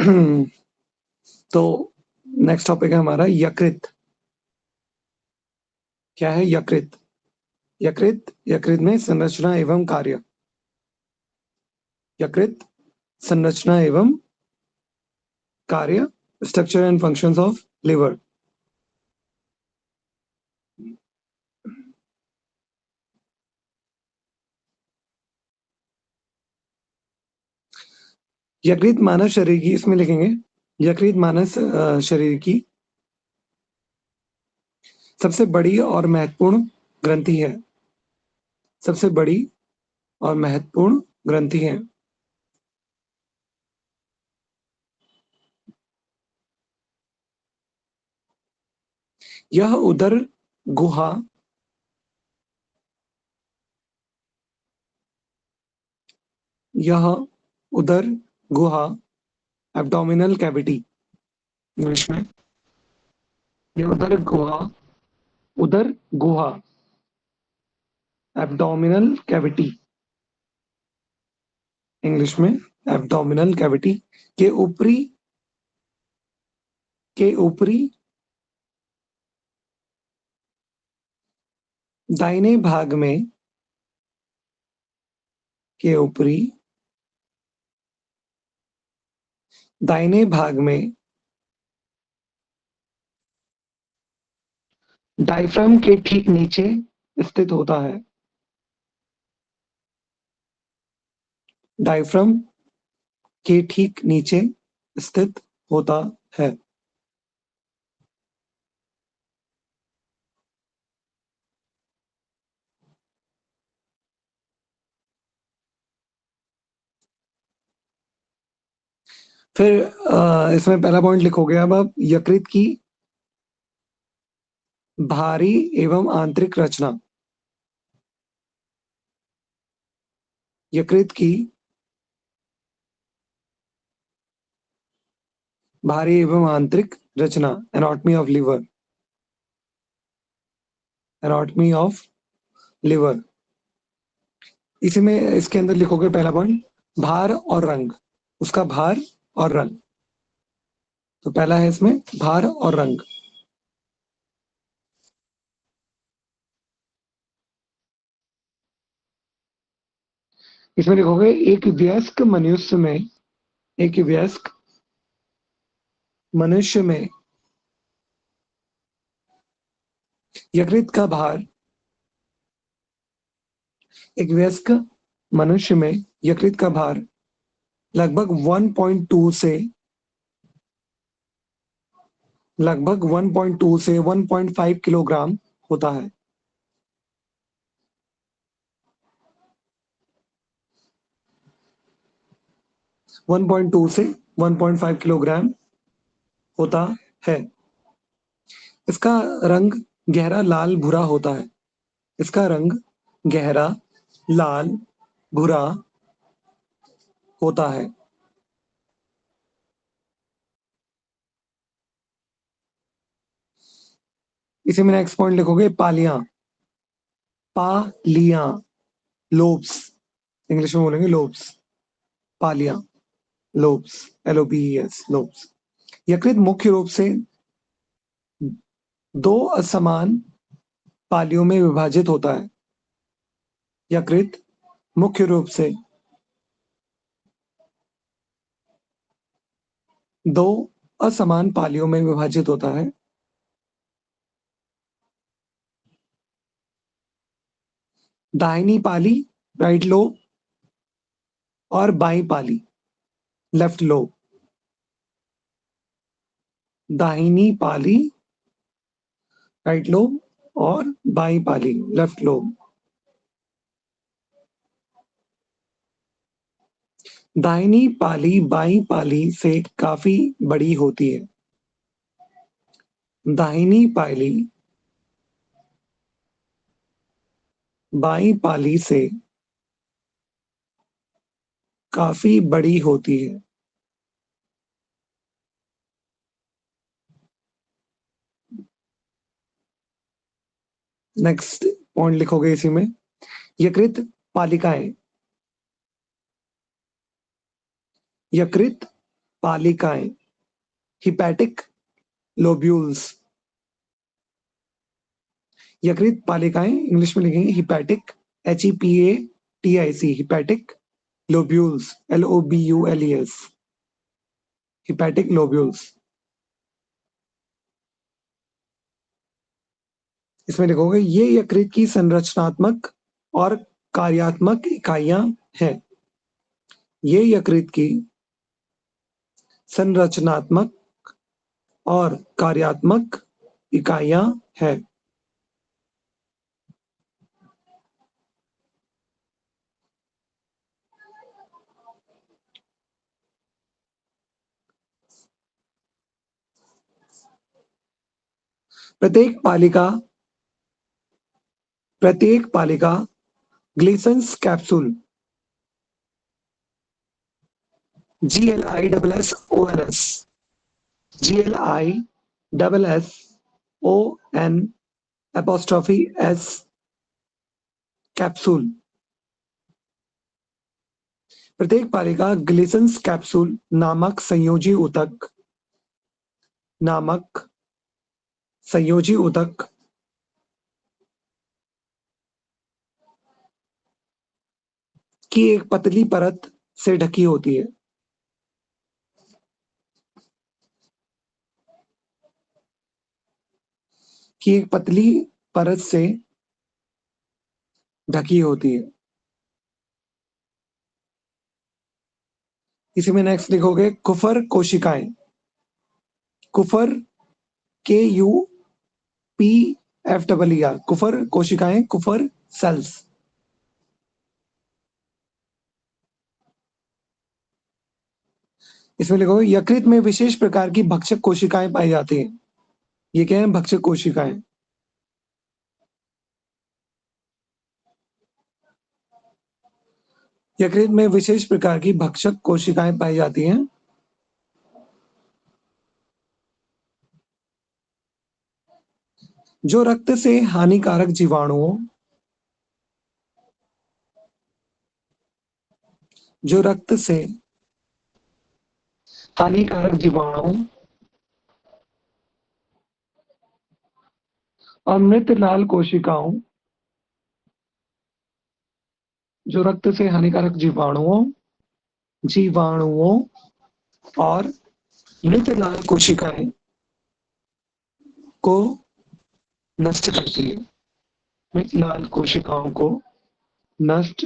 तो next topic है हमारा यकृत। क्या है यकृत? यकृत में संरचना एवं कार्य। यकृत संरचना एवं कार्य, structure and functions of liver. यकृत मानव शरीर की, इसमें लिखेंगे यकृत मानव शरीर की सबसे बड़ी और महत्वपूर्ण ग्रंथि है। सबसे बड़ी और महत्वपूर्ण ग्रंथि है। यह उदर गुहा यह उदर गुहा एब्डोमिनल कैविटी, इंग्लिश में यह उदर गुहा एब्डोमिनल कैविटी, इंग्लिश में एब्डोमिनल कैविटी के ऊपरी दाहिने भाग में के ऊपरी दाहिने भाग में डायफ्राम के ठीक नीचे स्थित होता है। डायफ्राम के ठीक नीचे स्थित होता है। फिर इसमें पहला पॉइंट लिखोगे अब आप यकृत की भारी एवं आंतरिक रचना। यकृत की भारी एवं आंतरिक रचना, anatomy of liver. Anatomy of liver, इसी में इसके अंदर लिखोगे पहला पॉइंट भार और रंग। उसका भार और रंग, तो पहला है इसमें भार और रंग। इसमें लिखोगे एक वयस्क मनुष्य में यकृत का भार एक वयस्क मनुष्य में यकृत का भार लगभग 1.2 से 1.5 किलोग्राम होता है। 1.2 से 1.5 किलोग्राम होता है। इसका रंग गहरा लाल भूरा होता है। इसका रंग गहरा लाल भूरा होता है। इसी में नेक्स्ट पॉइंट लिखोगे पालियां। पालियां, लोब्स, इंग्लिश में बोलेंगे लोब्स। पालियां, लोब्स, LOBES, लोब्स। यकृत मुख्य रूप से दो असमान पालियों में विभाजित होता है। यकृत मुख्य रूप से दो असमान पालियों में विभाजित होता है। दाहिनी पाली, राइट लोब, और बाई पाली, लेफ्ट लोब। दाहिनी पाली, राइट लोब, और बाई पाली, लेफ्ट लोब। दाहिनी पाली बाई पाली से काफी बड़ी होती है। दाहिनी पाली बाई पाली से काफी बड़ी होती है। नेक्स्ट पॉइंट लिखोगे इसी में यकृत पालिकाएं। यकृत पालिकाएं, हिपैटिक लोब्यूल्स। यकृत पालिकाएं इंग्लिश में लिखेंगे hepatic, HEPATIC, hepatic lobules, LOBULES, hepatic lobules. इसमें लिखोगे ये यकृत की संरचनात्मक और कार्यात्मक इकाइयां हैं। ये यकृत की संरचनात्मक और कार्यात्मक इकाइयां हैं। प्रत्येक पालिका ग्लीसन्स कैप्सूल, GLISSONS, GLISSON कैप्सूल। प्रत्येक पालिका ग्लिसन्स कैप्सूल नामक संयोजी ऊतक की एक पतली परत से ढकी होती है। की एक पतली परत से ढकी होती है। इसी में नेक्स्ट लिखोगे कुफर कोशिकाएं, कुफर KUPFER, कुफर कोशिकाएं, कुफर सेल्स। इसमें लिखोगे यकृत में विशेष प्रकार की भक्षक कोशिकाएं पाई जाती हैं। ये क्या है? भक्षक कोशिकाएं। यकृत में विशेष प्रकार की भक्षक कोशिकाएं पाई जाती हैं जो रक्त से हानिकारक जीवाणुओं और मृत लाल कोशिकाओं जो रक्त से हानिकारक जीवाणुओं और मृत लाल कोशिकाएं को नष्ट करती है। मृत लाल कोशिकाओं को नष्ट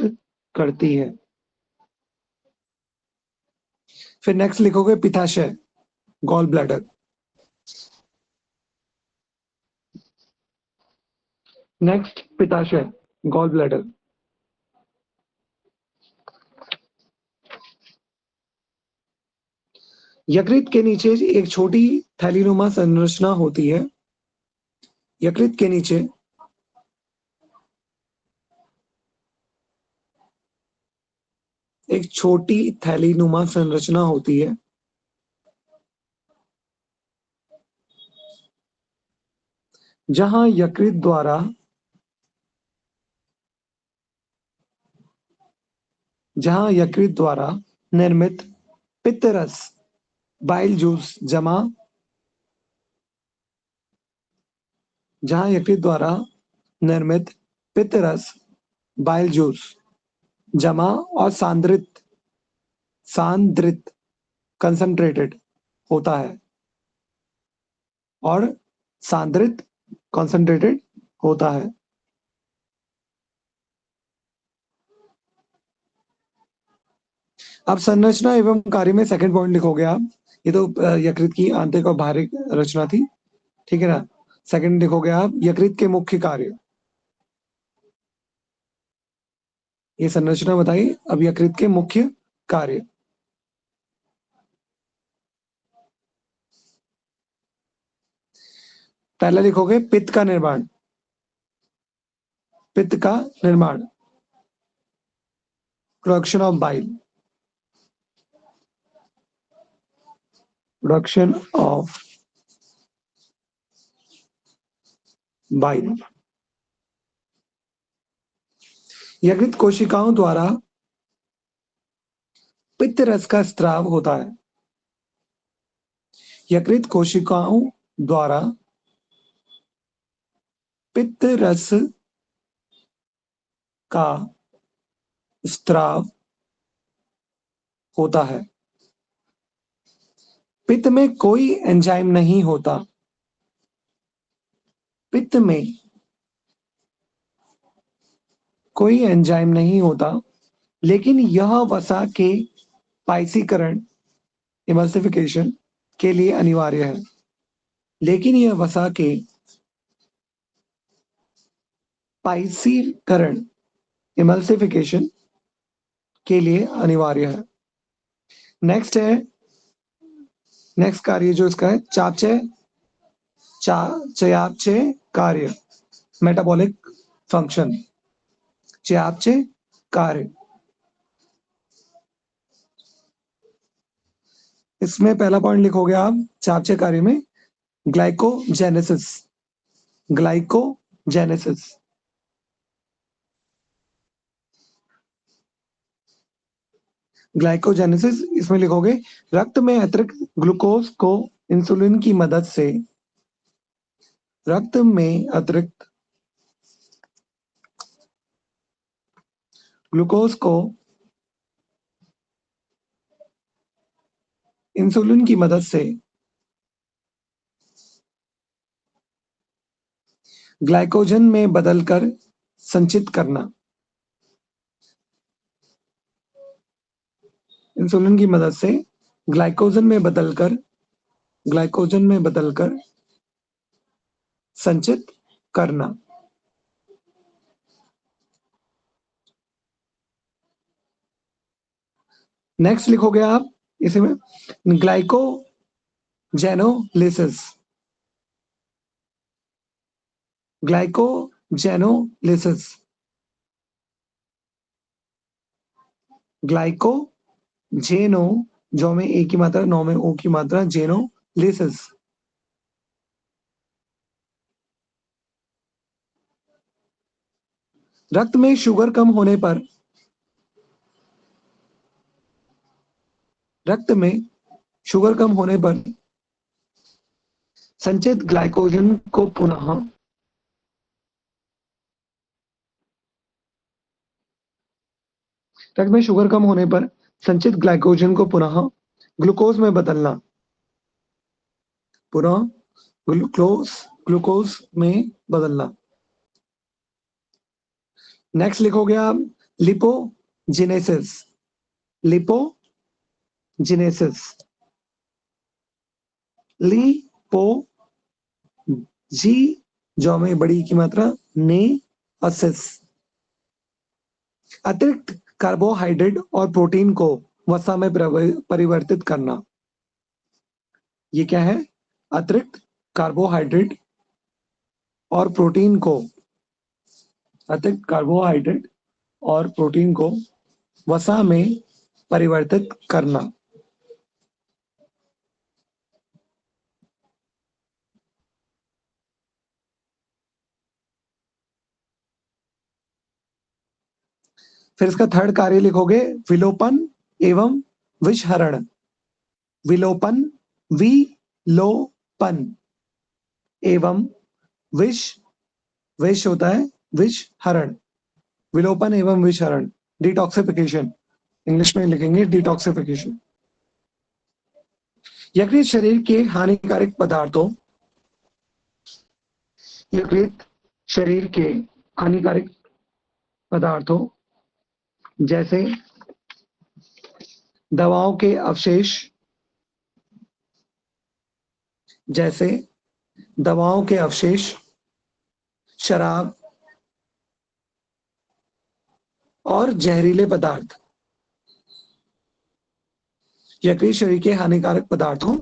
करती है। फिर नेक्स्ट लिखोगे पित्ताशय, गॉल ब्लैडर। नेक्स्ट पित्ताशय, गॉल ब्लैडर। यकृत के नीचे एक छोटी थैलीनुमा संरचना होती है। यकृत के नीचे एक छोटी थैलीनुमा संरचना होती है जहां यकृत द्वारा निर्मित पित्तरस बाइल जूस जमा जहां यकृत द्वारा निर्मित पित्तरस बाइल जूस जमा और सांद्रित कंसंट्रेटेड होता है और सांद्रित कंसंट्रेटेड होता है। अब संरचना एवं कार्य में सेकंड पॉइंट लिखोगे आप। ये तो यकृत की आंतरिक और बाहरी रचना थी, ठीक है ना। सेकंड लिखोगे आप यकृत के मुख्य कार्य। ये संरचना बताई, अब यकृत के मुख्य कार्य। पहला लिखोगे पित्त का निर्माण। Production of bile. यकृत कोशिकाओं द्वारा पित्त रस का स्त्राव होता है। यकृत कोशिकाओं द्वारा पित्त रस का स्त्राव होता है। पित्त में कोई एंजाइम नहीं होता। पित्त में कोई एंजाइम नहीं होता, लेकिन यह वसा के पाइसीकरण इमल्सिफिकेशन के लिए अनिवार्य है। लेकिन यह वसा के पाइसीकरण इमल्सिफिकेशन के लिए अनिवार्य है। नेक्स्ट है, नेक्स्ट कार्य जो इसका है चापचय चयापचय कार्य, मेटाबॉलिक फंक्शन, चयापचय कार्य। इसमें पहला पॉइंट लिखोगे आप चयापचय कार्य में ग्लाइकोजेनेसिस। ग्लाइकोजेनेसिस ग्लाइकोजेनेसिस इसमें लिखोगे रक्त में अतिरिक्त ग्लूकोज को इंसुलिन की मदद से, रक्त में अतिरिक्त ग्लूकोज को इंसुलिन की मदद से ग्लाइकोजन में बदलकर संचित करना। इंसुलिन की मदद से ग्लाइकोजन में बदलकर संचित करना। नेक्स्ट लिखोगे आप इसी में ग्लाइकोजेनोलिसिस। ग्लाइकोजेनोलिसिस ग्लाइकोजेनो, जो में ए की मात्रा, नो में ओ की मात्रा, जेनोलिसिस। रक्त में शुगर कम होने पर, रक्त में शुगर कम होने पर संचित ग्लाइकोजन को पुनः रक्त में शुगर कम होने पर संचित ग्लाइकोजन को पुनः ग्लूकोज में बदलना। पुनः ग्लूकोज में बदलना। नेक्स्ट लिखोगे आप लिपोजिनेसिस। लिपोजिनेसिस लिपो, जी जो में बड़ी की मात्रा, ने असिस, अतिरिक्त कार्बोहाइड्रेट और प्रोटीन को वसा में परिवर्तित करना। ये क्या है? अतिरिक्त कार्बोहाइड्रेट और प्रोटीन को, अतिरिक्त कार्बोहाइड्रेट और प्रोटीन को वसा में परिवर्तित करना। फिर इसका थर्ड कार्य लिखोगे विलोपन एवं विषहरण। विलोपन, विलोपन एवं विष होता है विषहरण। विलोपन एवं विषहरण, डिटॉक्सिफिकेशन, इंग्लिश में लिखेंगे डिटॉक्सिफिकेशन। यकृत शरीर के हानिकारक पदार्थों, यकृत शरीर के हानिकारक पदार्थों जैसे दवाओं के अवशेष, जैसे दवाओं के अवशेष, शराब और जहरीले पदार्थ। यकृत शरीर के हानिकारक पदार्थों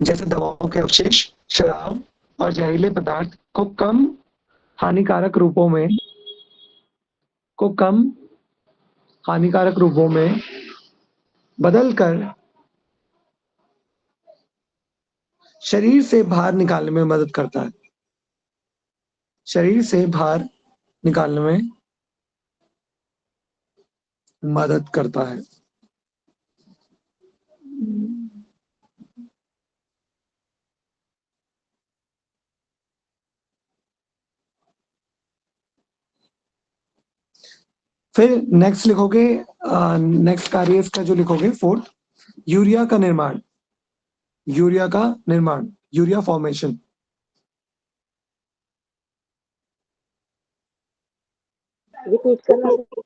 जैसे दवाओं के अवशेष, शराब और जहरीले पदार्थ को कम हानिकारक रूपों में बदलकर शरीर से बाहर निकालने में मदद करता है। शरीर से बाहर निकालने में मदद करता है। फिर नेक्स्ट लिखोगे, नेक्स्ट कार्य इसका जो लिखोगे फोर्थ, यूरिया का निर्माण, यूरिया का निर्माण, यूरिया फॉर्मेशन। रिपीट करना सर।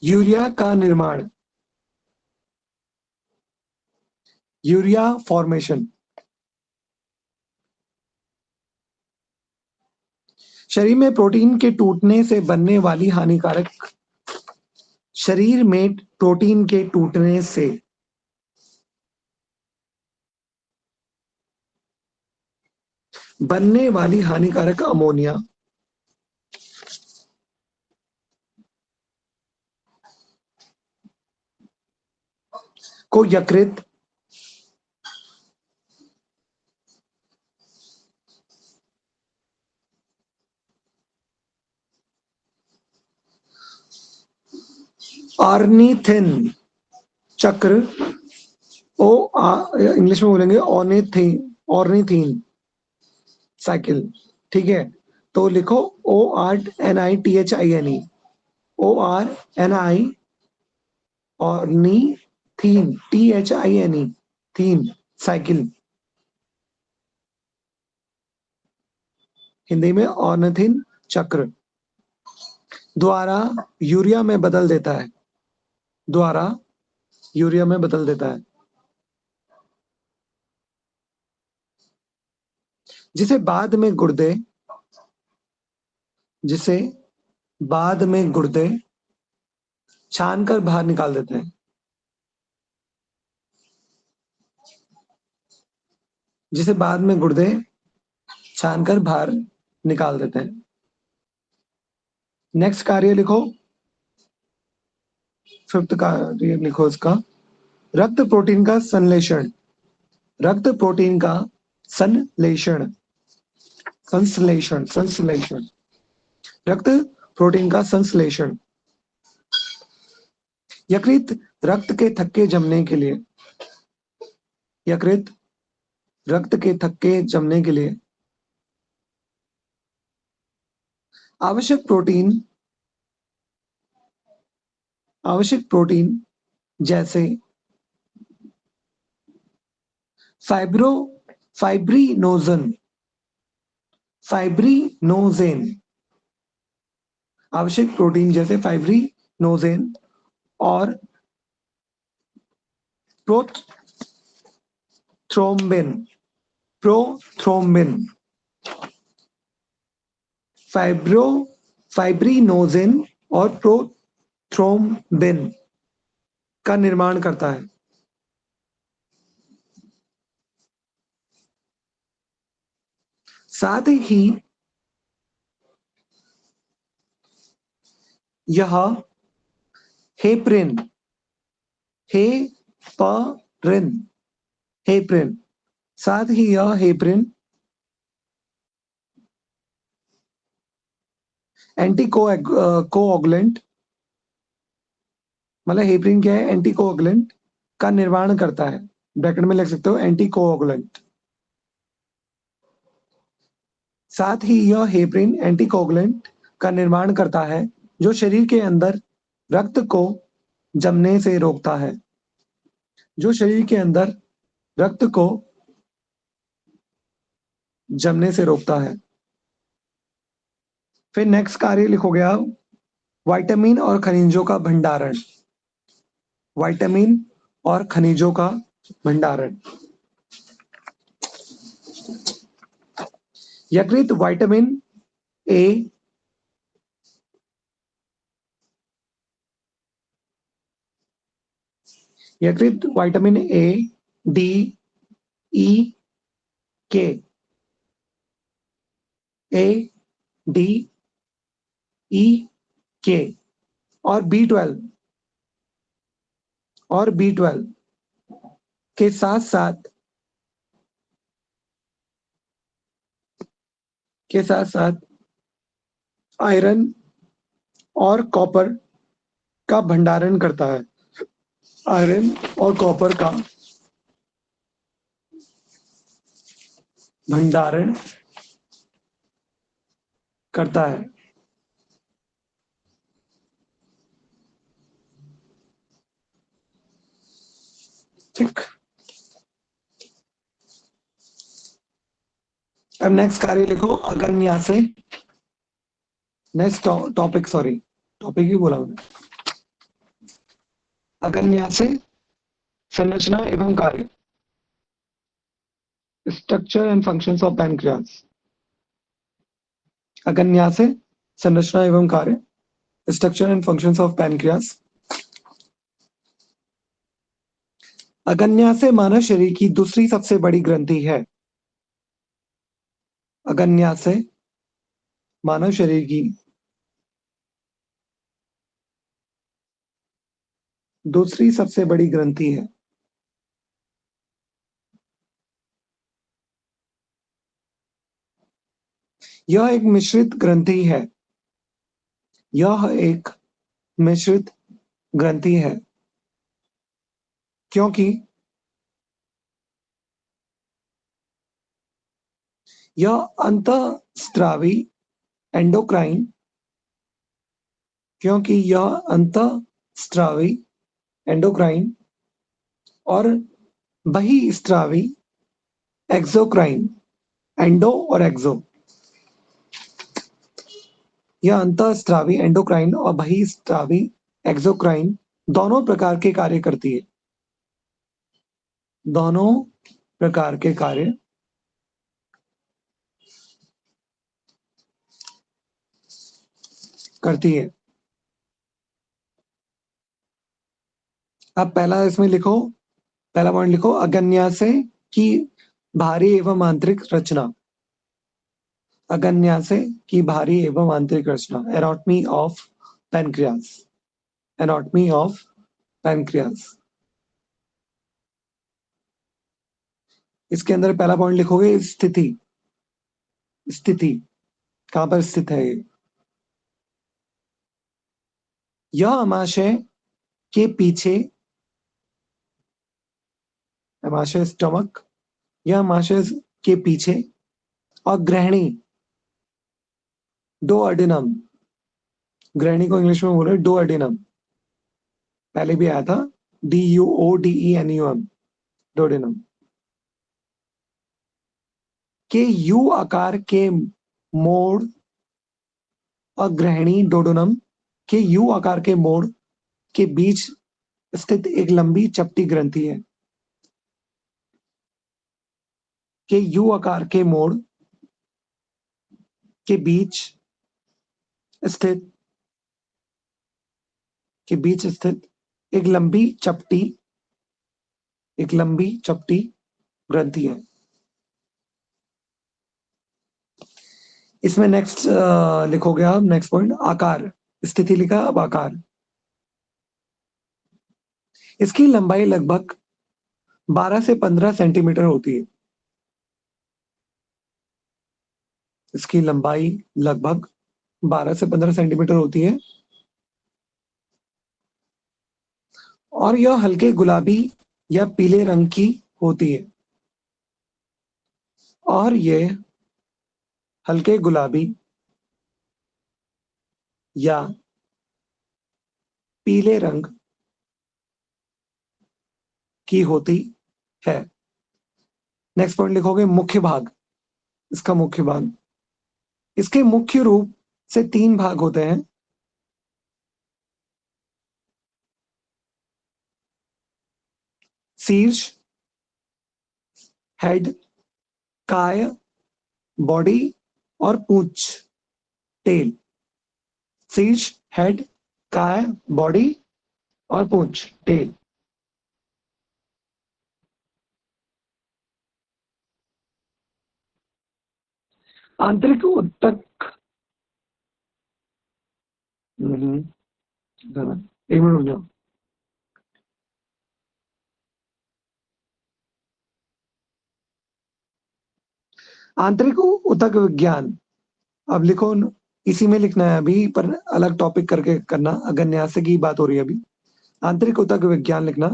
यूरिया का निर्माण, यूरिया फॉर्मेशन। शरीर में प्रोटीन के टूटने से बनने वाली हानिकारक, शरीर में प्रोटीन के टूटने से बनने वाली हानिकारक अमोनिया को यकृत, ऑर्निथिन चक्र, इंग्लिश में बोलेंगे ऑर्निथिन, ऑर्निथिन साइकिल, ठीक है। तो लिखो ORNITHINE, ORNI, ऑर्निथिन, THINE, थीन साइकिल, हिंदी में ऑर्निथिन चक्र, द्वारा यूरिया में बदल देता है, द्वारा यूरिया में बदल देता है, जिसे बाद में गुर्दे, जिसे बाद में गुर्दे छान कर बाहर निकाल देते हैं, जिसे बाद में गुर्दे छान कर बाहर निकाल देते हैं। नेक्स्ट कार्य लिखो, फिफ्थ कार्य लिखो इसका, रक्त प्रोटीन का संश्लेषण, रक्त प्रोटीन का संश्लेषण, संश्लेषण, संश्लेषण, रक्त प्रोटीन का संश्लेषण। यकृत रक्त के थक्के जमने के लिए, यकृत रक्त के थक्के जमने के लिए आवश्यक प्रोटीन, आवश्यक प्रोटीन जैसे फाइब्रिनोजन, फाइब्रिनोजेन, आवश्यक प्रोटीन जैसे फाइब्रिनोजेन और प्रोथ्रोम्बिन, प्रोथ्रोम्बिन, फाइब्रिनोजेन और प्रोथ्रोम्बिन का निर्माण करता है। साथ ही यह हेपरिन, हेपरिन, हेपरिन, साथ ही यह हेपरिन एंटी कोएगुलेंट, मतलब हेपरिन क्या है, एंटी कोएगुलेंट का निर्माण करता है, ब्रैकेट में लिख सकते हो एंटी कोएगुलेंट। साथ ही यह हेपरिन एंटी कोएगुलेंट का निर्माण करता है जो शरीर के अंदर रक्त को जमने से रोकता है, जो शरीर के अंदर रक्त को जमने से रोकता है। फिर नेक्स्ट कार्य लिखोगे आप, विटामिन और खनिजों का भंडारण, विटामिन और खनिजों का भंडारण। यकृत विटामिन ए, यकृत विटामिन ए, डी, ई, के, ए, डी, ई, के और B12, और B12 के साथ साथ, के साथ साथ आयरन और कॉपर का भंडारण करता है, आयरन और कॉपर का भंडारण करता है। ठीक। अब नेक्स्ट कार्य लिखो अगन्यासे। नेक्स्ट टॉपिक, सॉरी टॉपिक ही बोला मैंने। अगन्यासे संरचना एवं कार्य, structure and functions of pancreas. अगन्यासे संरचना एवं कार्य, structure and functions of pancreas. अगन्यासे मानव शरीर की दूसरी सबसे बड़ी ग्रंथि है। अगन्यासे मानव शरीर की दूसरी सबसे बड़ी ग्रंथि है। यह एक मिश्रित ग्रंथि है। यह एक मिश्रित ग्रंथि है क्योंकि यह अंतःस्रावी एंडोक्राइन क्योंकि यह अंतःस्रावी एंडोक्राइन और बहिस्रावी एक्सोक्राइन, एंडो और एक्सो, यह अंतःस्रावी एंडोक्राइन और बहिस्रावी एक्सोक्राइन दोनों प्रकार के कार्य करती है। दोनों प्रकार के कार्य करती है। अब पहला इसमें लिखो, पहला पॉइंट लिखो अगन्यासे की भारी एवं आंतरिक रचना। अगन्यासे की भारी एवं आंतरिक रचना, anatomy of pancreas. Anatomy of pancreas. इसके अंदर पहला पॉइंट लिखोगे स्थिति। स्थिति कहां पर स्थित है ये? यह आमाशय के पीछे, आमाशय स्टमक, यह आमाशय के पीछे और ग्रहणी डोअडेनम, ग्रहणी को इंग्लिश में बोले डोअडेनम, पहले भी आया था DUODENUM, डोडेनम के यू आकार के मोड़ और ग्रहणी डोडोनम के यू आकार के मोड़ के बीच स्थित एक लंबी चपटी ग्रंथि है। के यू आकार के मोड़ के बीच स्थित एक लंबी चपटी ग्रंथि है। इसमें नेक्स्ट लिखोगे आप, नेक्स्ट पॉइंट आकार। स्थिति लिखा, अब आकार। इसकी लंबाई लगभग 12 से 15 सेंटीमीटर होती है। इसकी लंबाई लगभग 12 से 15 सेंटीमीटर होती है और यह हल्के गुलाबी या पीले रंग की होती है। और ये हल्के गुलाबी या पीले रंग की होती है। नेक्स्ट पॉइंट लिखोगे मुख्य भाग। इसका मुख्य भाग, इसके मुख्य रूप से 3 भाग होते हैं। शीर्ष, हेड, काय, बॉडी और पूंछ, टेल। शीर्ष, हेड, काय, बॉडी और पूंछ, टेल। आंतरिक ऊतक, एक मिनट रुक जाओ। आंतरिक ऊतक विज्ञान, अब लिखो, इसी में लिखना है अभी, पर अलग टॉपिक करके करना। अगन्यासे की बात हो रही है अभी। आंतरिक ऊतक विज्ञान लिखना।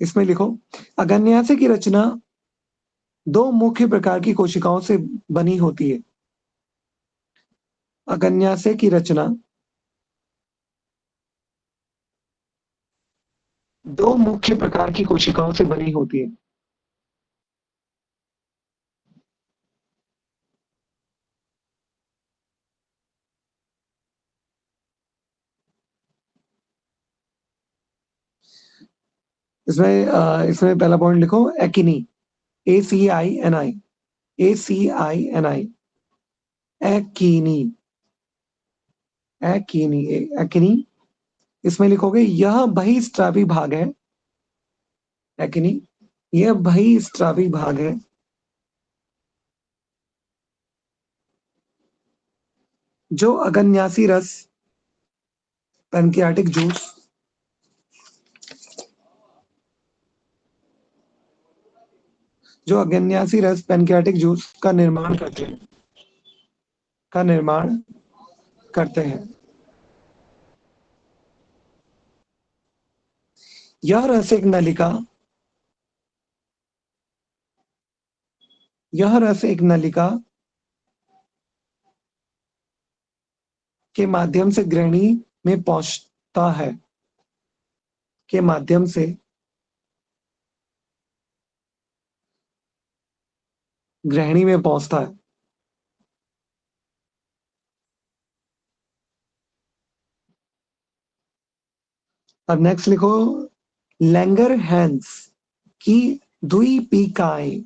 इसमें लिखो अगन्यासे की रचना 2 मुख्य प्रकार की कोशिकाओं से बनी होती है। अगन्यासे की रचना दो मुख्य प्रकार की कोशिकाओं से बनी होती है। इसमें पहला पॉइंट लिखो, acne, ACINI, ACINI, acne, acne, acne. इसमें लिखोगे यह बहिस्रावी भाग है, एक्नी, यह बहिस्रावी भाग है जो अगन्यासी रस, पैनक्रियाटिक जूस, जो अगन्यासी रस पैनक्रियाटिक जूस का निर्माण करते हैं, का निर्माण करते हैं। यह रस एक नलिका, यह रस एक नलिका के माध्यम से ग्रहणी में पहुंचता है, के माध्यम से ग्रहणी में पहुंचता है। अब नेक्स्ट लिखो, लैंगरहैंस की द्वीपिकाएं,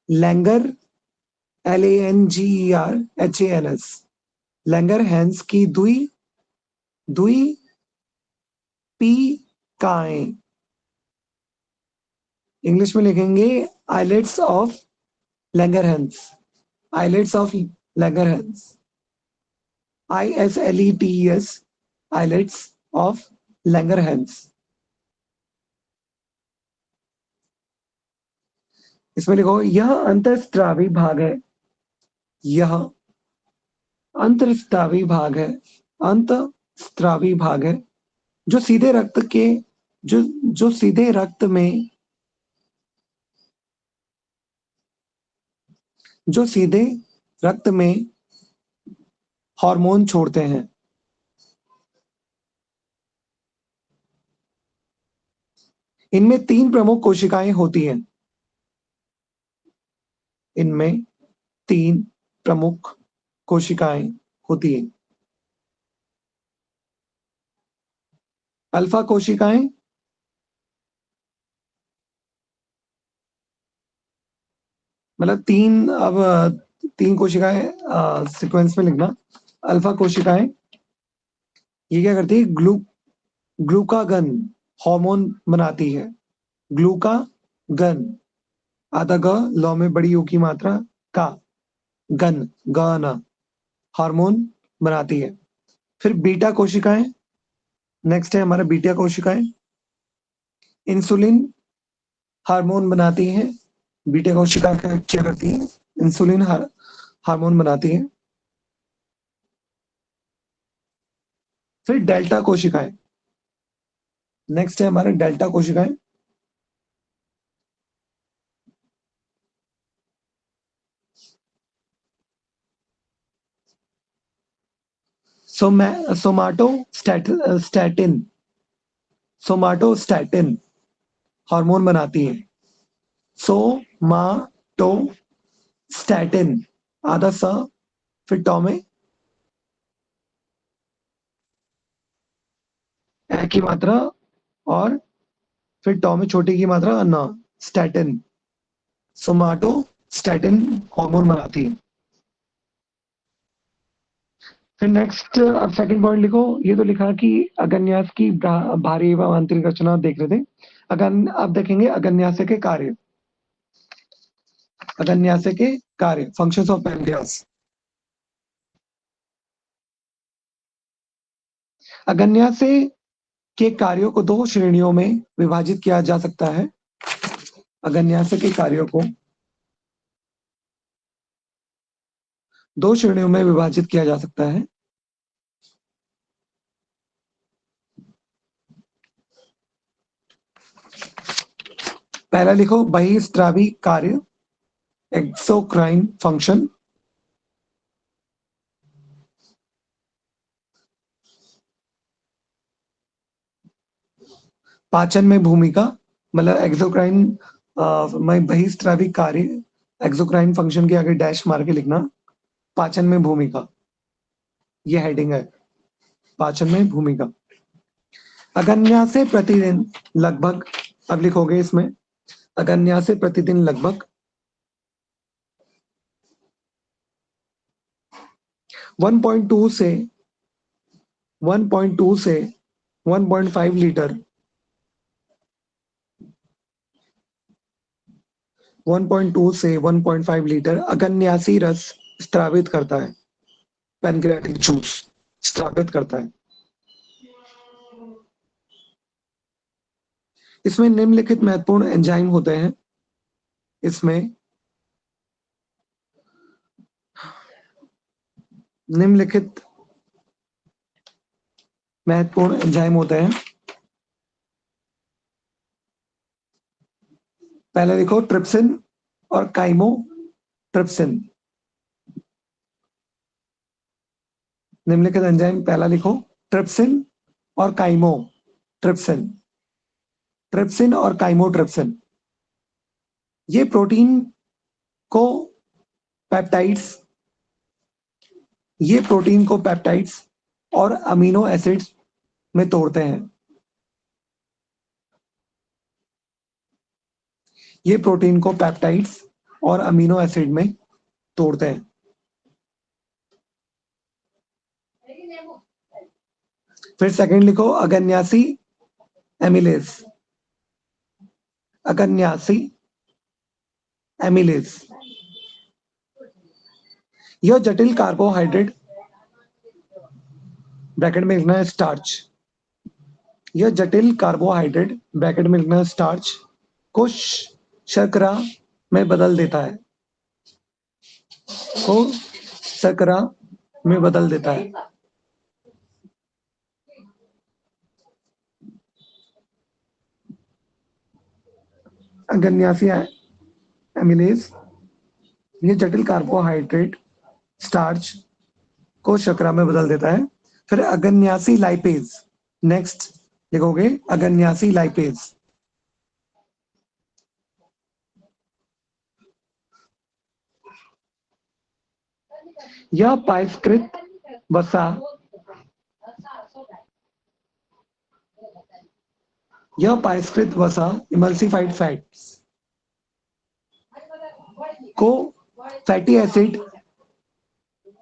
लैंगर, LANGERHANS, लैंगरहैंस की द्वीपिकाएं, इंग्लिश में लिखेंगे islets of Langerhans, islets of Langerhans, ISLETES, islets of Langerhans. इसमें लिखो यह अंतःस्रावी भाग है, यह अंतःस्रावी भाग है, अंतःस्रावी भाग है जो सीधे रक्त के, जो सीधे रक्त में, जो सीधे रक्त में हार्मोन छोड़ते हैं। इनमें तीन प्रमुख कोशिकाएं होती हैं, इनमें तीन प्रमुख कोशिकाएं होती हैं। अल्फा कोशिकाएं, मतलब तीन, अब तीन कोशिकाएं सीक्वेंस में लिखना। अल्फा कोशिकाएं ये क्या करती है, ग्लूकागन हार्मोन बनाती है, ग्लूकागन, आधा ग, लौ में बड़ी ओ की मात्रा, का, गन, गाना, हार्मोन बनाती है। फिर बीटा कोशिकाएं, नेक्स्ट है हमारा बीटा कोशिकाएं, इंसुलिन हार्मोन बनाती हैं। बीटा कोशिका क्या करती है, इंसुलिन हार्मोन बनाती है। फिर डेल्टा कोशिकाएं, नेक्स्ट है हमारे डेल्टा कोशिकाएं, सोमाटोस्टैटिन, सोमाटोस्टैटिन हार्मोन बनाती है। सोमाटोस्टैटिन, आधा सा, फिर टॉ में ए की मात्रा, और फिर टॉ में छोटी की मात्रा अन्ना, स्टैटिन, सोमाटोस्टैटिन हार्मोन बनाती है। फिर नेक्स्ट अब सेकंड पॉइंट लिखो, ये तो लिखा कि अगन्यास की भारी एवं आंतरिक रचना देख रहे थे। अब देखेंगे अगन्यास के कार्य, अगन्यास के कार्य, फंक्शंस ऑफ पैनक्रियास। अगन्यास के कार्यों को दो श्रेणियों में विभाजित किया जा सकता है, अगन्यास के कार्यों को दो श्रेणियों में विभाजित किया जा सकता है। पहला लिखो बहिस्रावी कार्य, एक्सोक्राइन फंक्शन, पाचन में भूमिका, मतलब एक्सोक्राइन में बहिस्राविक कार्य, एक्सोक्राइन फंक्शन के आगे डैश मार के लिखना, पाचन में भूमिका, ये हेडिंग है, पाचन में भूमिका। अगन्या से प्रतिदिन लगभग, अब लिखोगे इसमें, अगन्या से प्रतिदिन लगभग 1.2 से 1.5 लीटर 1.2 से 1.5 लीटर अगन्यासी रस स्त्रावित करता है, पैनक्रियाटिक जूस स्त्रावित करता है। इसमें निम्नलिखित महत्वपूर्ण एंजाइम होते हैं। इसमें निम्नलिखित महत्वपूर्ण एंजाइम होते हैं। पहले लिखो ट्रिप्सिन और काइमोट्रिप्सिन। निम्नलिखित एंजाइम पहला लिखो ट्रिप्सिन और काइमोट्रिप्सिन। ट्रिप्सिन और काइमोट्रिप्सिन ये प्रोटीन को पेप्टाइड्स, ये प्रोटीन को पेप्टाइड्स और अमीनो एसिड्स में तोड़ते हैं। ये प्रोटीन को पेप्टाइड्स और अमीनो एसिड में तोड़ते हैं। फिर सेकंड लिखो अगन्यासी एमिलेज। अगन्यासी एमिलेज यह जटिल कार्बोहाइड्रेट, ब्रैकेट में लिखना है स्टार्च, यह जटिल कार्बोहाइड्रेट ब्रैकेट में लिखना है स्टार्च को शर्करा में बदल देता है, को शर्करा में बदल देता है। अगन्यासी एमिलेज ये जटिल कार्बोहाइड्रेट स्टार्च को शर्करा में बदल देता है। फिर अगन्यासी लाइपेज, नेक्स्ट लिखोगे अगन्यासी लाइपेज। यह पायस्कृत वसा, यह पायस्कृत वसा इमल्सिफाइड फैट्स को फैटी एसिड,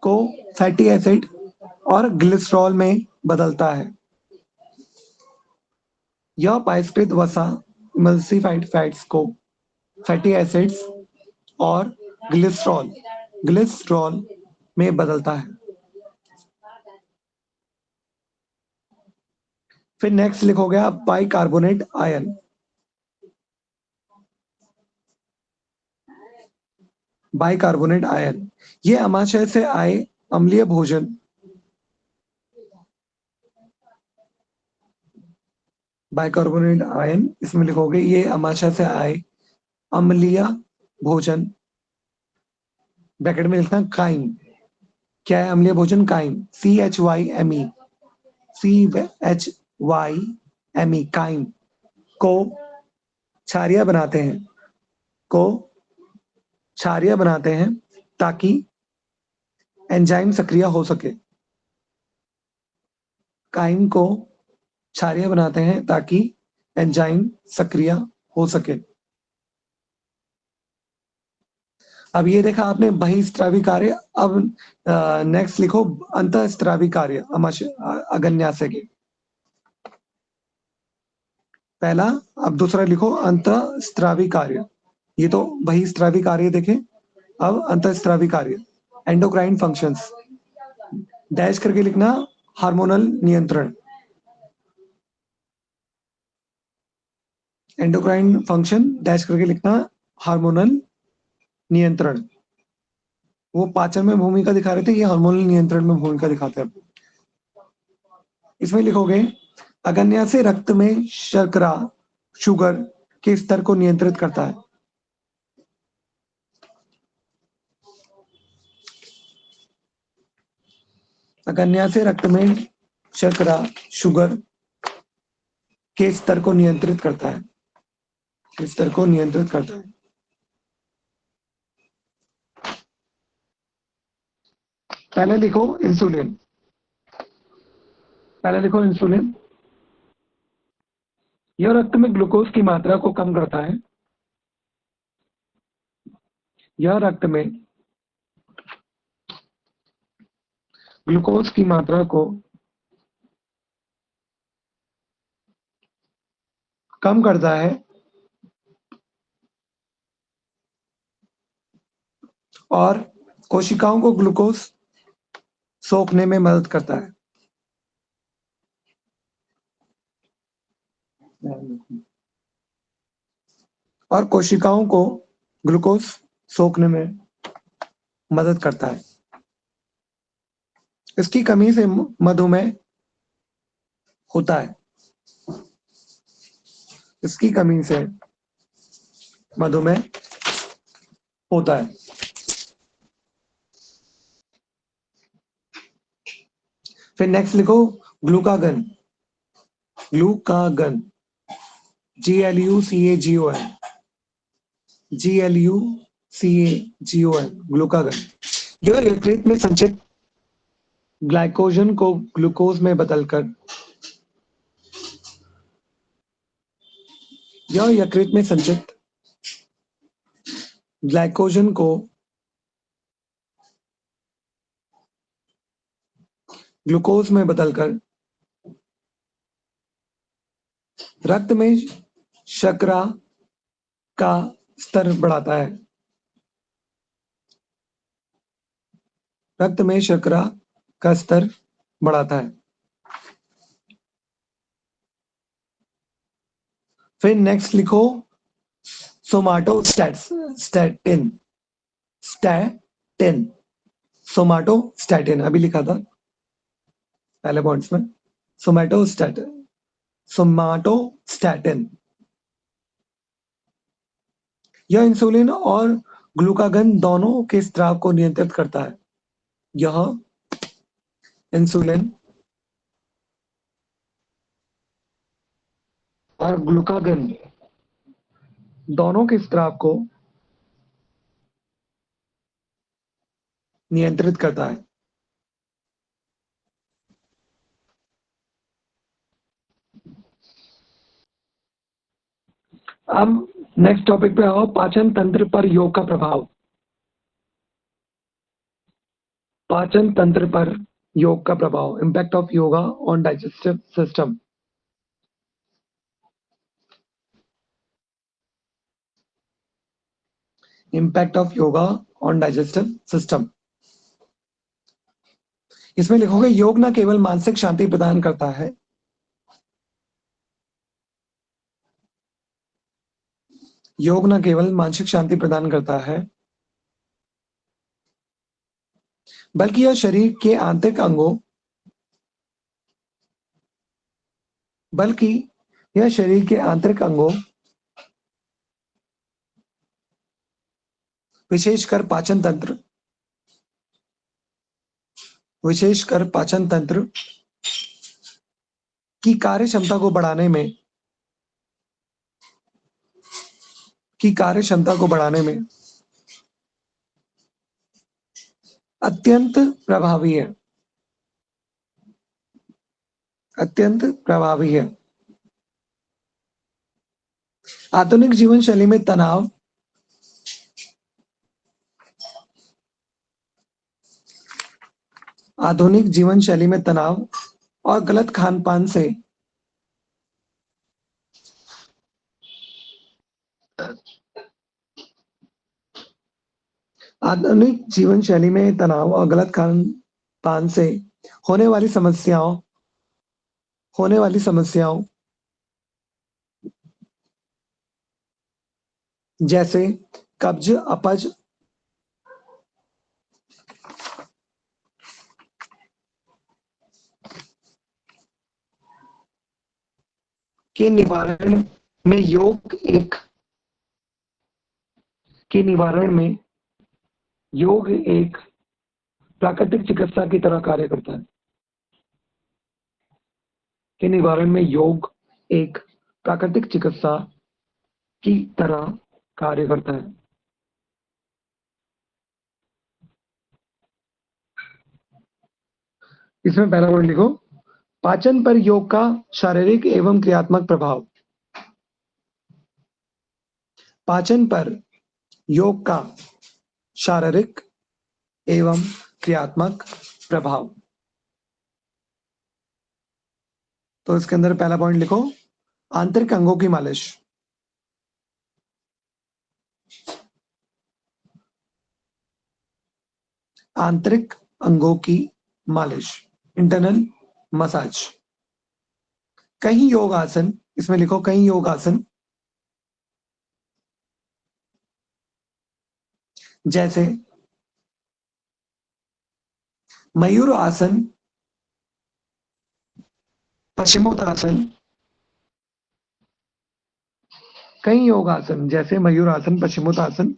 को फैटी एसिड और ग्लिसरॉल में बदलता है। यह पायस्कृत वसा इमल्सिफाइड फैट्स को फैटी एसिड्स और ग्लिसरॉल में बदलता है। फिर नेक्स्ट लिखोगे आप बाइकार्बोनेट आयन। बाइकार्बोनेट आयन ये अमाशय से आए अम्लीय भोजन, बाइकार्बोनेट आयन इसमें लिखोगे ये अमाशय से आए अम्लीय भोजन, ब्रैकेट में लिखना काइम। क्या है अम्लीय भोजन? काइम, CHYME, CHYME काइम को क्षारीय बनाते हैं, को क्षारीय बनाते हैं ताकि एंजाइम सक्रिय हो सके। काइम को क्षारीय बनाते हैं ताकि एंजाइम सक्रिय हो सके। अब ये देखा आपने बहिस्रावी कार्य। अब नेक्स्ट लिखो अंतःस्रावी कार्य अगन्याशय के। पहला, अब दूसरा लिखो अंतःस्रावी कार्य। ये तो बहिस्रावी कार्य देखे, अब अंतःस्रावी कार्य एंडोक्राइन फंक्शंस, डैश करके लिखना हार्मोनल नियंत्रण। एंडोक्राइन फंक्शन डैश करके लिखना हार्मोनल नियंत्रण। वो पाचन में भूमिका दिखा रहे थे, ये हार्मोनल नियंत्रण में भूमिका दिखाते हैं। इसमें लिखोगे अगन्या से रक्त में शर्करा, शुगर के स्तर को नियंत्रित करता है। अगन्या से रक्त में शर्करा, शुगर के स्तर को नियंत्रित करता है, स्तर को नियंत्रित करता है। पहले लिखो इंसुलिन, पहले लिखो इंसुलिन। यह रक्त में ग्लूकोज की मात्रा को कम करता है, यह रक्त में ग्लूकोज की मात्रा को कम करता है और कोशिकाओं को ग्लूकोज सोखने में मदद करता है। और कोशिकाओं को ग्लूकोज सोखने में मदद करता है। इसकी कमी से मधुमेह होता है, इसकी कमी से मधुमेह होता है। फिर नेक्स्ट लिखो glucagon, glucagon, GLUCAGON, GLUCAGON, glucagon. यह यकृत में संचित ग्लाइकोजन को ग्लूकोज में बदलकर, यह यकृत में संचित ग्लाइकोजन को ग्लूकोज में बदलकर रक्त में शर्करा का स्तर बढ़ाता है, रक्त में शर्करा का स्तर बढ़ाता है। फिर नेक्स्ट लिखो सोमाटोस्टैटिन, स्टैटिन, सोमाटोस्टैटिन अभी लिखा था पहले पॉइंट्स में, सोमाटोस्टैटिन, सोमाटोस्टैटिन। यह इंसुलिन और ग्लूकागन दोनों के स्राव को नियंत्रित करता है। यह इंसुलिन और ग्लूकागन दोनों के स्राव को नियंत्रित करता है। अब नेक्स्ट टॉपिक पे आओ, पाचन तंत्र पर योग का प्रभाव। पाचन तंत्र पर योग का प्रभाव, impact of yoga on digestive system. Impact of yoga on digestive system. इसमें लिखोगे योग न केवल मानसिक शांति प्रदान करता है, योग न केवल मानसिक शांति प्रदान करता है, बल्कि यह शरीर के आंतरिक अंगों, बल्कि यह शरीर के आंतरिक अंगों, विशेषकर पाचन तंत्र, विशेषकर पाचन तंत्र की कार्य क्षमता को बढ़ाने में, की कार्य क्षमता को बढ़ाने में अत्यंत प्रभावी है, अत्यंत प्रभावी है। आधुनिक जीवन शैली में तनाव, आधुनिक जीवन शैली में तनाव और गलत खान पान से आधुनिक जीवन शैली में तनाव और गलत खान पान से होने वाली समस्याओं जैसे कब्ज, अपच, के निवारण में योग एक प्राकृतिक चिकित्सा की तरह कार्य करता है। के निवारण में योग एक प्राकृतिक चिकित्सा की तरह कार्य करता है। इसमें पहला वर्ड लिखो, पाचन पर योग का शारीरिक एवं क्रियात्मक प्रभाव। पाचन पर योग का शारीरिक एवं क्रियात्मक प्रभाव। तो इसके अंदर पहला पॉइंट लिखो, आंतरिक अंगों की मालिश। आंतरिक अंगों की मालिश, इंटरनल मसाज। कई योग आसन, इसमें लिखो कई योग आसन, जैसे मयूर आसन, पश्चिमोत्तासन। कई योग आसन जैसे मयूर आसन, पश्चिमोत्तासन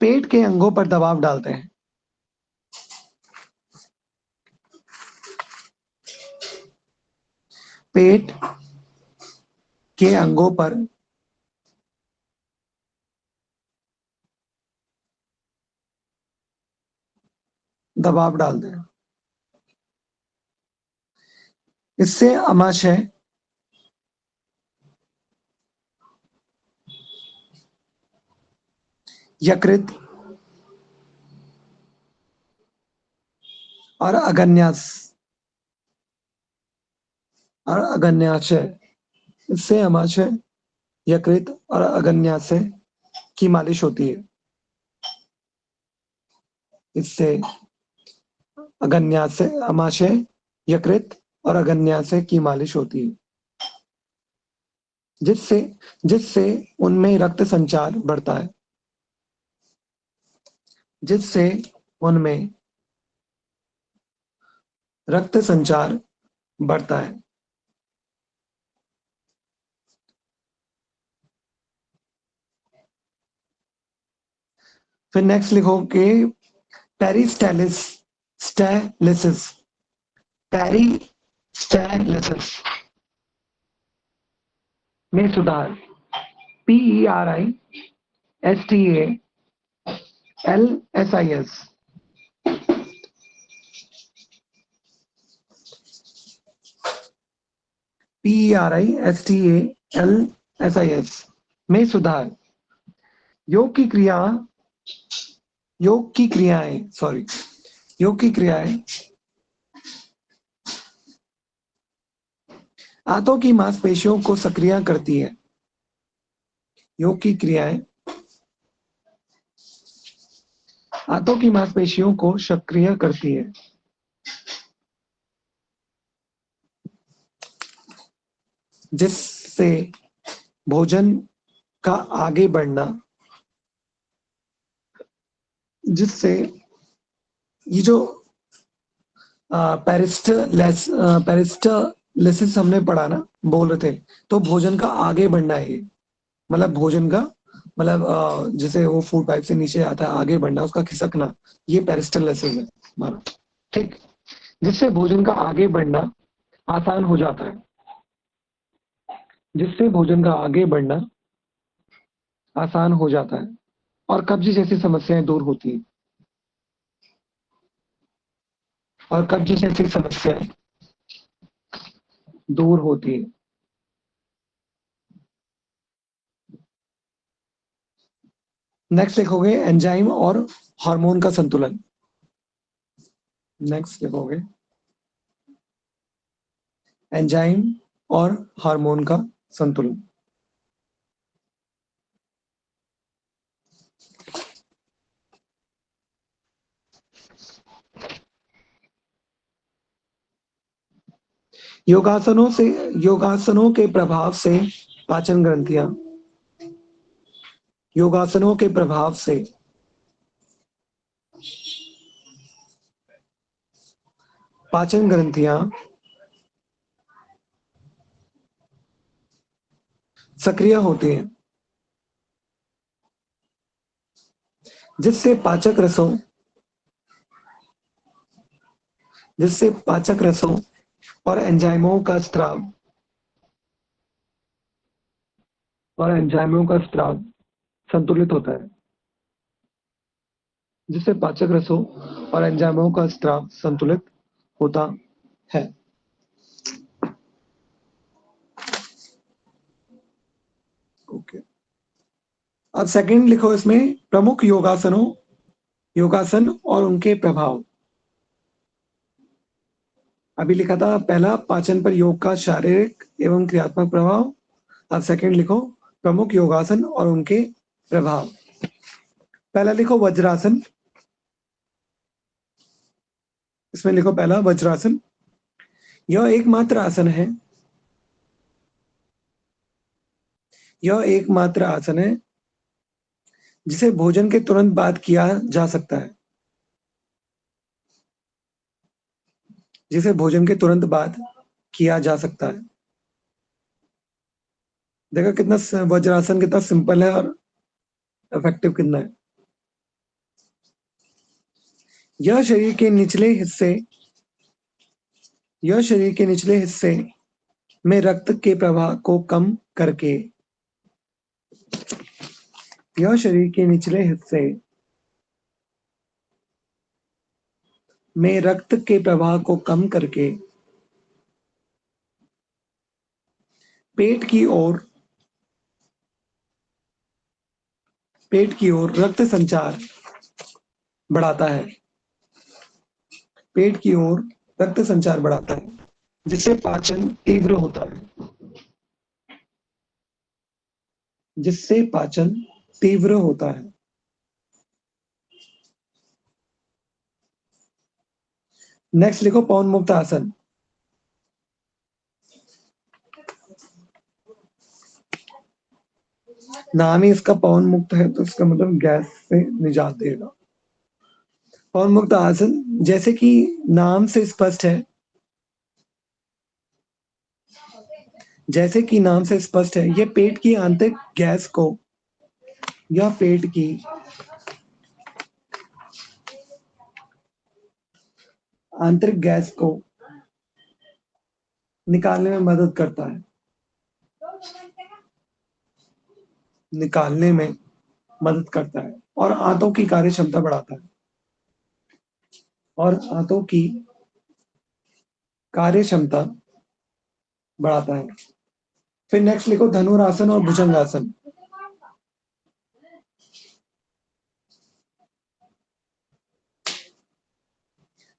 पेट के अंगों पर दबाव डालते हैं। पेट के अंगों पर दबाव डालते हैं। इससे आमाशय, यकृत और अग्न्याशय, इससे आमाशय, यकृत और अग्न्याशय की मालिश होती है। इससे अग्न्याशय, आमाशय, यकृत और अग्न्याशय की मालिश होती है, जिससे जिससे उनमें रक्त संचार बढ़ता है। जिससे उनमें रक्त संचार बढ़ता है। फिर नेक्स्ट लिखोगे पेरिस्टालिस स्टालिसिस। पेरिस्टालिसिस में सुधार। PERISTALSIS। PERISTALSIS में सुधार। योग की क्रियाएं आंतों की मांसपेशियों को सक्रिय करती है। योग की क्रियाएं आंतों की मांसपेशियों को सक्रिय करती है, जिससे भोजन का आगे बढ़ना, जिससे ये जो पेरिस्टालिसिस हमने पढ़ा ना, बोल रहे थे, तो भोजन का आगे बढ़ना है ये, मतलब भोजन का मतलब जैसे वो फूड पाइप से नीचे आता है, आगे बढ़ना, उसका खिसकना, ये पेरिस्टालिसिस है हमारा। ठीक, जिससे भोजन का आगे बढ़ना आसान हो जाता है। जिससे भोजन का आगे बढ़ना आसान हो जाता है और कब्ज जैसी समस्याएं दूर होती हैं। और कब्ज जैसी समस्याएं दूर होती है। नेक्स्ट लिखोगे एंजाइम और हार्मोन का संतुलन। नेक्स्ट लिखोगे एंजाइम और हार्मोन का संतुलन। योगासनों के प्रभाव से पाचन ग्रंथियां, योगासनों के प्रभाव से पाचन ग्रंथियां सक्रिय होती हैं, जिससे पाचक रसों और एंजाइमों का स्राव और एंजाइमों का स्त्राव संतुलित होता है, जिससे पाचक रसों और एंजाइमों का स्त्राव संतुलित होता है। ओके, अब सेकंड लिखो इसमें प्रमुख योगासन और उनके प्रभाव। अभी लिखा था पहला पाचन पर योग का शारीरिक एवं क्रियात्मक प्रभाव। अब सेकंड लिखो प्रमुख योगासन और उनके प्रभाव। पहला लिखो वज्रासन। इसमें लिखो पहला वज्रासन। यह एकमात्र आसन है, जिसे भोजन के तुरंत बाद किया जा सकता है, जिसे भोजन के तुरंत बाद किया जा सकता है। देखो कितना वज्रासन कितना सिंपल है और इफेक्टिव कितना है। यह शरीर के निचले हिस्से में रक्त के प्रवाह को कम करके पेट की ओर रक्त संचार बढ़ाता है। पेट की ओर रक्त संचार बढ़ाता है, जिससे पाचन तीव्र होता है। नेक्स्ट लिखो पवन मुक्त आसन। नाम ही इसका पवन मुक्त है, तो इसका मतलब गैस से निजात देगा। पवन मुक्त आसन जैसे कि नाम से स्पष्ट है, यह पेट की आंतरिक गैस को निकालने में मदद करता है और आंतों की कार्यक्षमता बढ़ाता है। फिर नेक्स्ट लिखो धनुरासन और भुजंगासन।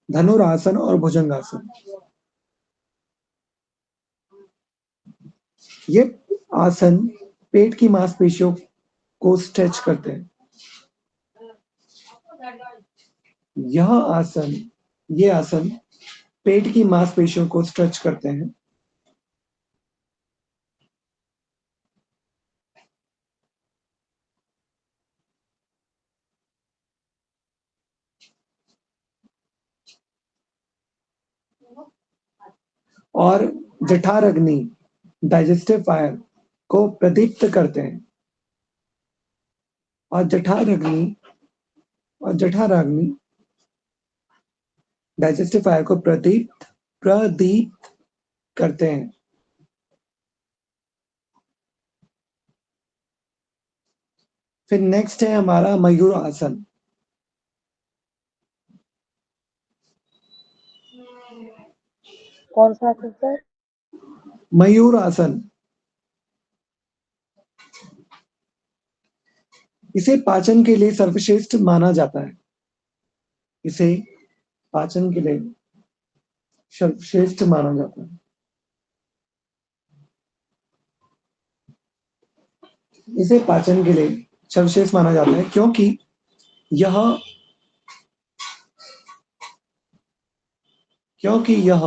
धनुरासन और भुजंगासन, ये आसन पेट की मांसपेशियों को स्ट्रेच करते हैं। ये आसन पेट की मांसपेशियों को स्ट्रेच करते हैं और जठराग्नि डाइजेस्टिव फायर को प्रदीप्त करते हैं। और जठराग्नि डाइजेस्टिव फायर को प्रदीप्त करते हैं। फिर नेक्स्ट है हमारा मयूर आसन। कौन सा आसन सर? मयूर आसन, इसे पाचन के लिए सर्वश्रेष्ठ माना जाता है। इसे पाचन के लिए सर्वश्रेष्ठ माना जाता है। क्योंकि यह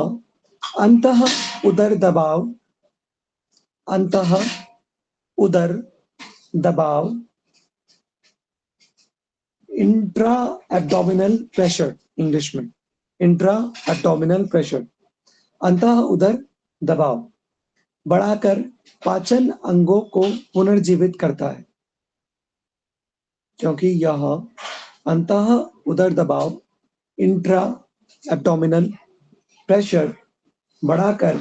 अंतः उदर दबाव इंट्रा एब्डोमिनल प्रेशर, इंग्लिश में इंट्रा एब्डोमिनल प्रेशर, अंतः उदर दबाव बढ़ाकर पाचन अंगों को पुनर्जीवित करता है। क्योंकि यह अंतः उदर दबाव इंट्रा एब्डोमिनल प्रेशर बढ़ाकर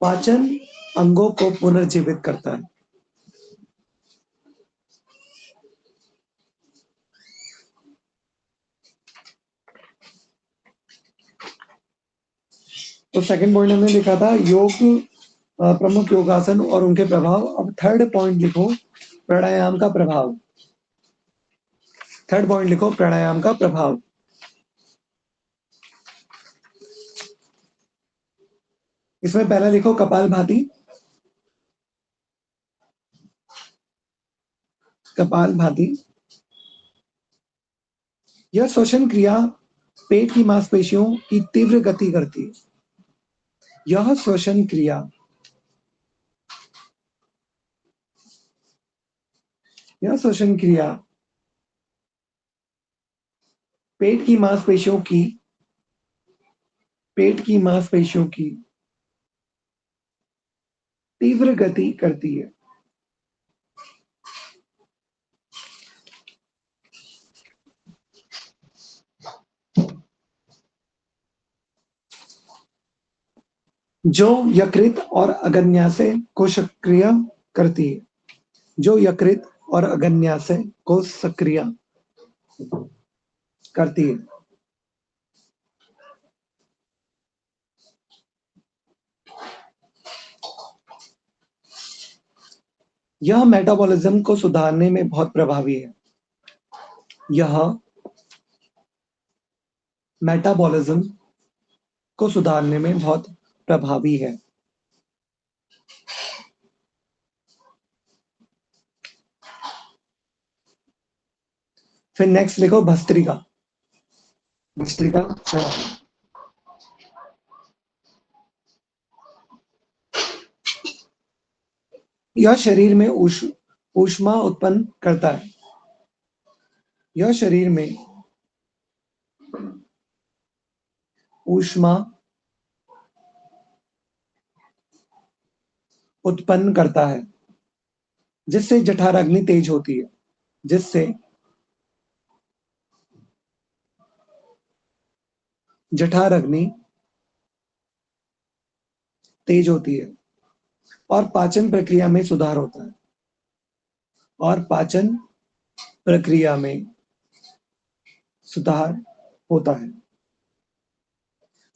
पाचन अंगों को पुनर्जीवित करता है। तो सेकंड पॉइंट हमने लिखा था योग, प्रमुख योगासन और उनके प्रभाव। अब थर्ड पॉइंट लिखो प्राणायाम का प्रभाव। थर्ड पॉइंट लिखो प्राणायाम का प्रभाव। इसमें पहला लिखो कपालभाति। कपालभाति यह श्वसन क्रिया पेट की मांसपेशियों की तीव्र गति करती है। यह श्वसन क्रिया यह श्वसन क्रिया पेट की मांसपेशियों की तीव्र गति करती है। जो यकृत और अग्न्याशय को सक्रिय करती है। जो यकृत और अग्न्याशय को सक्रिय करती है। यह मेटाबॉलिज्म को सुधारने में बहुत प्रभावी है। यह मेटाबॉलिज्म को सुधारने में बहुत प्रभावी है। फिर नेक्स्ट लिखो भस्त्रिका। भस्त्रिका यह शरीर में ऊष्मा उत्पन्न करता है। यह शरीर में ऊष्मा उत्पन्न करता है, जिससे जठराग्नि तेज होती है। जिससे जठराग्नि तेज होती है और पाचन प्रक्रिया में सुधार होता है। और पाचन प्रक्रिया में सुधार होता है।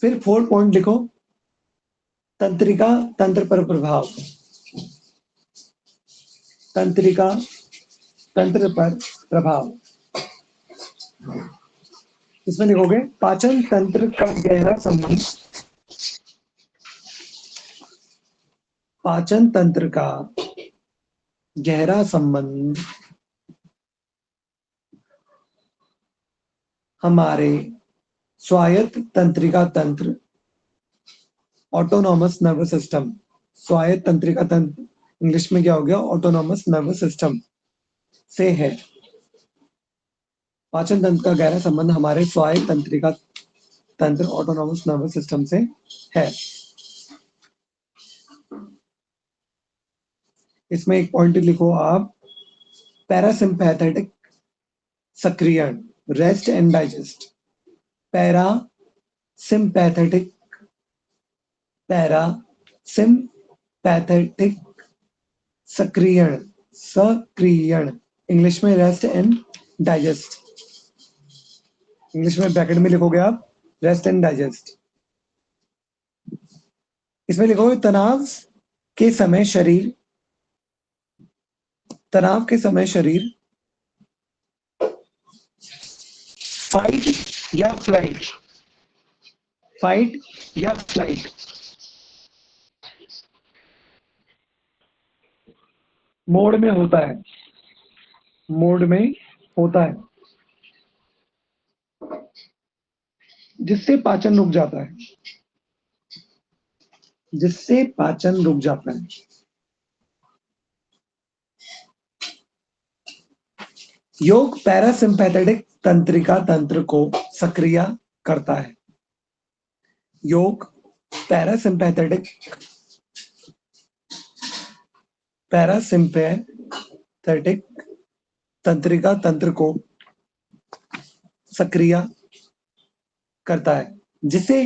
फिर फोर्थ पॉइंट लिखो तंत्रिका तंत्र पर प्रभाव। तंत्रिका तंत्र पर प्रभाव। इसमें लिखोगे पाचन तंत्र का गहरा संबंध। पाचन तंत्र का गहरा संबंध हमारे स्वायत्त तंत्रिका तंत्र, ऑटोनॉमस नर्वस सिस्टम। स्वायत्त तंत्रिका तंत्र इंग्लिश में क्या हो गया, ऑटोनॉमस नर्वस सिस्टम से है। पाचन तंत्र का गहरा संबंध हमारे स्वायत्त तंत्रिका तंत्र, ऑटोनॉमस नर्वस सिस्टम से है। इसमें एक पॉइंट लिखो आप पैरासिम्पैथेटिक सक्रियण, रेस्ट एंड डाइजेस्ट। पैरासिम्पैथेटिक सक्रियण इंग्लिश में रेस्ट एंड डाइजेस्ट। इंग्लिश में ब्रैकेट में लिखोगे आप रेस्ट एंड डाइजेस्ट। इसमें लिखोगे तनाव के समय शरीर फाइट या फ्लाइट मोड में होता है, जिससे पाचन रुक जाता है। योग पैरासिम्पैथेटिक तंत्रिका तंत्र को सक्रिय करता है। योग पैरासिम्पैथेटिक तंत्रिका तंत्र को सक्रिय करता है, जिसे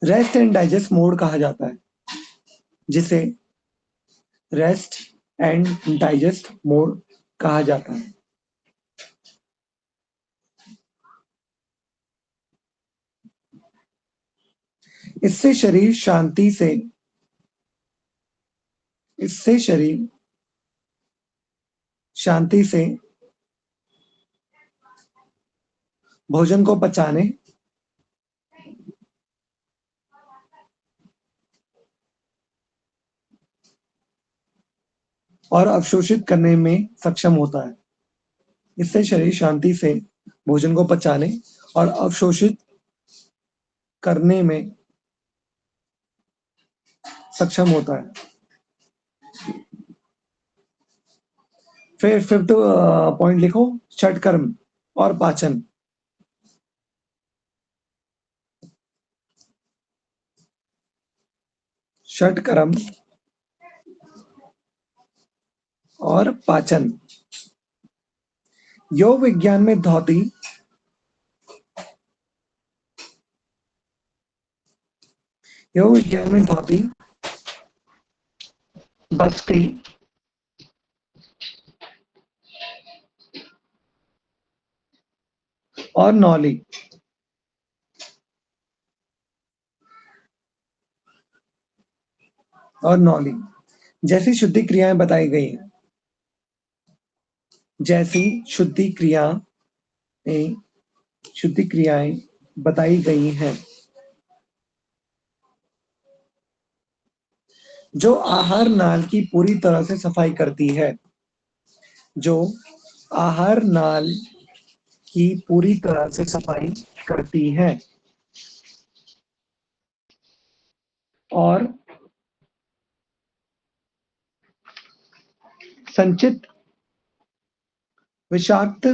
रेस्ट एंड डाइजेस्ट मोड कहा जाता है। जिसे रेस्ट एंड डाइजेस्ट मोड कहा जाता है। इससे शरीर शांति से इससे शरीर शांति से भोजन को पचाने और अवशोषित करने में सक्षम होता है। इससे शरीर शांति से भोजन को पचाने और अवशोषित करने में सक्षम होता है। फिर फिफ्थ पॉइंट लिखो, षटकर्म और पाचन। षटकर्म और पाचन। योग विज्ञान में धौती बस्ती और नौली जैसी शुद्धि क्रियाएं बताई गई हैं। शुद्धि क्रियाएं बताई गई हैं जो आहार नाल की पूरी तरह से सफाई करती है। जो आहार नाल की पूरी तरह से सफाई करती है और संचित विषाक्त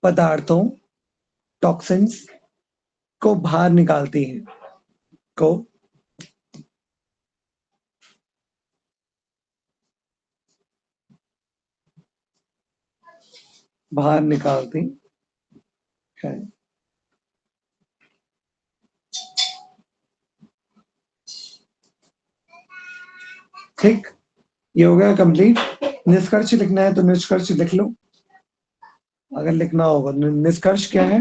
पदार्थों टॉक्सिन्स को बाहर निकालती है है। ठीक, ये हो गया कंप्लीट। निष्कर्ष लिखना है तो निष्कर्ष लिख लो, अगर लिखना होगा। निष्कर्ष क्या है?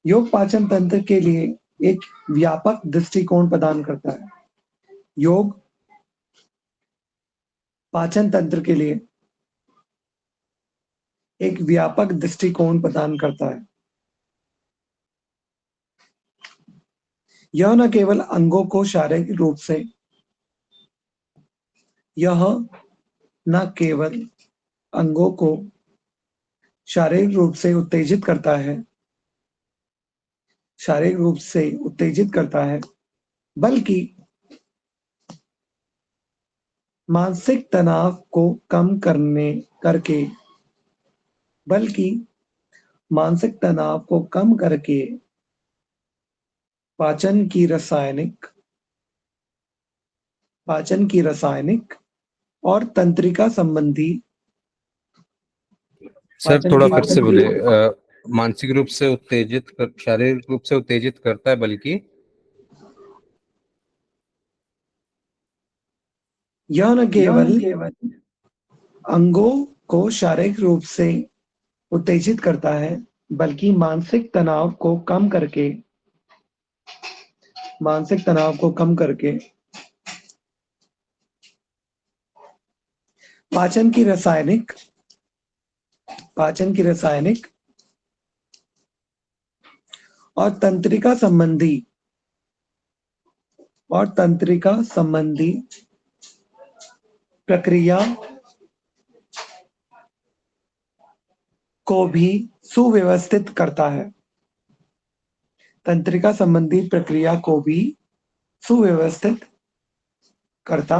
योग पाचन तंत्र के लिए एक व्यापक दृष्टिकोण प्रदान करता है। योग पाचन तंत्र के लिए एक व्यापक दृष्टिकोण प्रदान करता है। यह न केवल अंगों को शारीरिक रूप से उत्तेजित करता है, बल्कि मानसिक तनाव को कम करके पाचन की रासायनिक और तंत्रिका संबंधी सर थोड़ा फिर से बोले। मानसिक रूप से शारीरिक रूप से उत्तेजित करता है, बल्कि यह न केवल अंगों को शारीरिक रूप से उत्तेजित करता है, बल्कि मानसिक तनाव को कम करके पाचन की रासायनिक और तंत्रिका संबंधी प्रक्रिया को भी सुव्यवस्थित करता है। तंत्रिका संबंधी प्रक्रिया को भी सुव्यवस्थित करता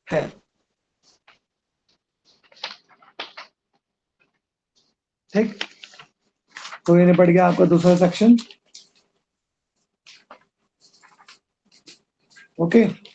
है। ठीक, तो ये निपट गया आपका दूसरा सेक्शन। ओके।